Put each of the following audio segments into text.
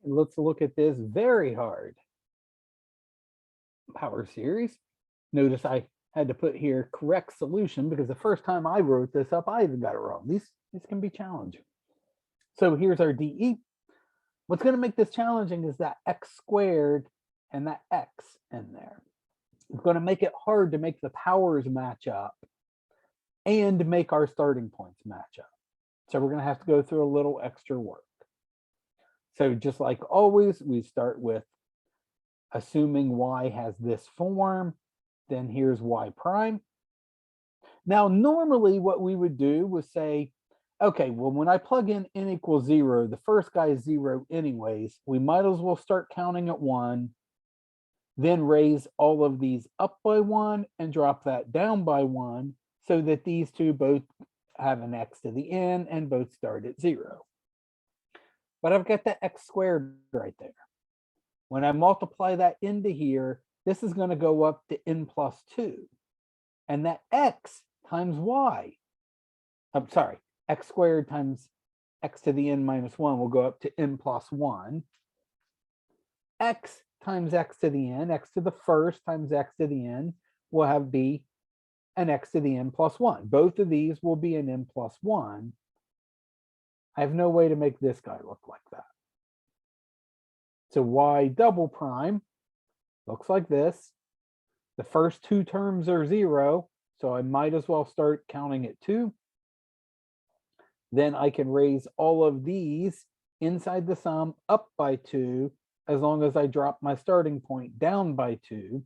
let's look at this very hard power series. Notice I had to put here correct solution because the first time I wrote this up, I even got it wrong. These can be challenging. So here's our DE. What's going to make this challenging is that x squared and that x in there. It's going to make it hard to make the powers match up and make our starting points match up. So we're going to have to go through a little extra work. So just like always, we start with assuming y has this form, then here's y prime. Now, normally what we would do was say, okay, well, when I plug in n equals 0, the first guy is 0 anyways. We might as well start counting at 1, then raise all of these up by 1 and drop that down by 1 so that these two both have an x to the n and both start at 0. But I've got the x squared right there. When I multiply that into here, this is going to go up to n plus 2. And that x times y, I'm sorry, x squared times x to the n minus 1 will go up to n plus 1. X times x to the n, x to the first times x to the n will have be an x to the n plus 1. Both of these will be an n plus 1. I have no way to make this guy look like that. So y double prime looks like this. The first two terms are 0, so I might as well start counting at 2. Then I can raise all of these inside the sum up by 2 as long as I drop my starting point down by 2.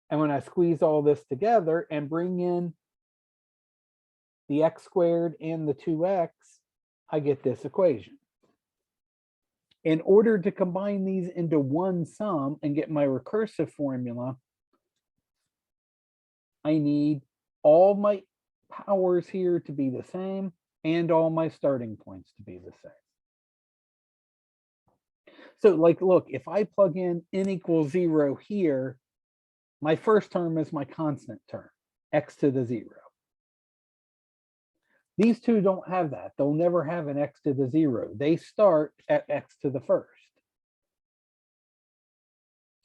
And when I squeeze all this together and bring in the x squared and the 2x, I get this equation. In order to combine these into one sum and get my recursive formula, I need all my powers here to be the same and all my starting points to be the same. So like, look, if I plug in n equals 0 here, my first term is my constant term, x to the 0. These two don't have that. They'll never have an x to the 0. They start at x to the first.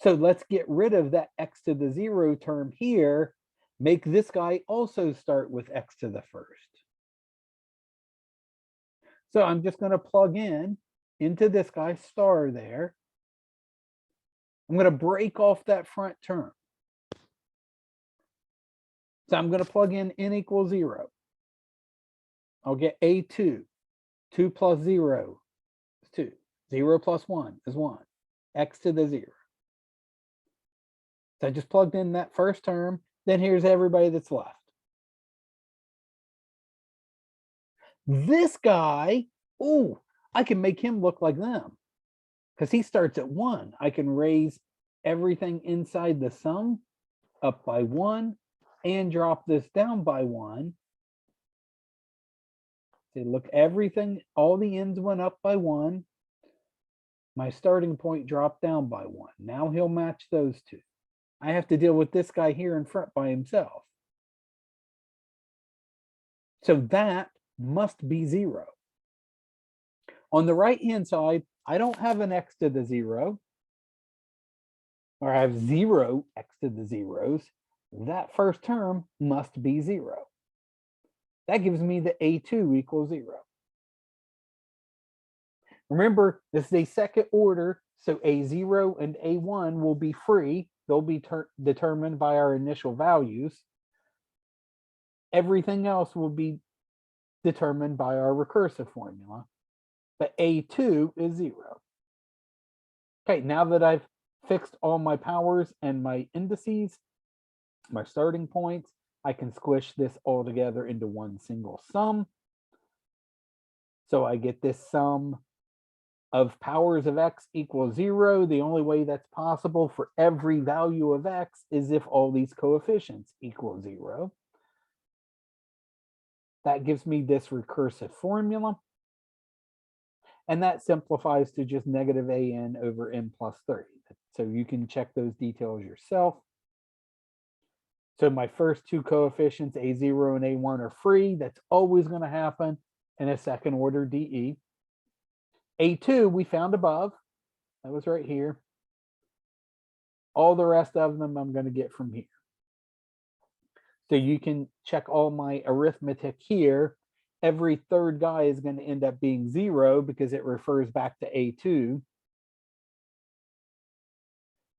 So let's get rid of that x to the 0 term here. Make this guy also start with x to the first. So I'm just going to plug in into this guy star there. I'm going to break off that front term. So I'm going to plug in n equals 0. I'll get a2. 2 plus 0 is 2. 0 plus 1 is 1. X to the 0. So I just plugged in that first term. Then here's everybody that's left. This guy, oh, I can make him look like them because he starts at 1. I can raise everything inside the sum up by 1 and drop this down by 1. So look, everything, all the ends went up by 1. My starting point dropped down by 1. Now he'll match those two. I have to deal with this guy here in front by himself. So that must be 0. On the right-hand side, I don't have an x to the 0, or I have 0 x to the 0s. That first term must be 0. That gives me the a2 equals 0. Remember, this is a second order, so a0 and a1 will be free. They'll be determined by our initial values. Everything else will be determined by our recursive formula. But a2 is 0. Okay, now that I've fixed all my powers and my indices, my starting points, I can squish this all together into one single sum. So I get this sum of powers of x equals 0. The only way that's possible for every value of x is if all these coefficients equal 0. That gives me this recursive formula. And that simplifies to just negative an over n plus 3. So you can check those details yourself. So my first two coefficients, a0 and a1, are free. That's always going to happen in a second order DE. A2 we found above. That was right here. All the rest of them I'm going to get from here. So you can check all my arithmetic here. Every third guy is going to end up being 0 because it refers back to A2.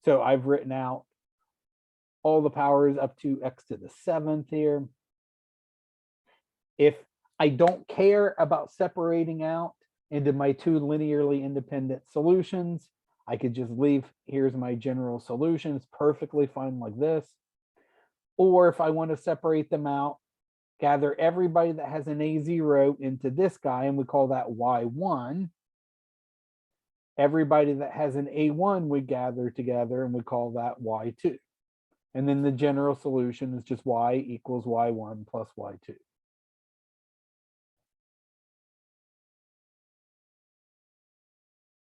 So I've written out all the powers up to x to the 7th here. If I don't care about separating out into my two linearly independent solutions, I could just leave, here's my general solution. It's perfectly fine like this. Or if I want to separate them out, gather everybody that has an A0 into this guy, and we call that Y1. Everybody that has an A1 we gather together, and we call that Y2. And then the general solution is just Y equals Y1 plus Y2.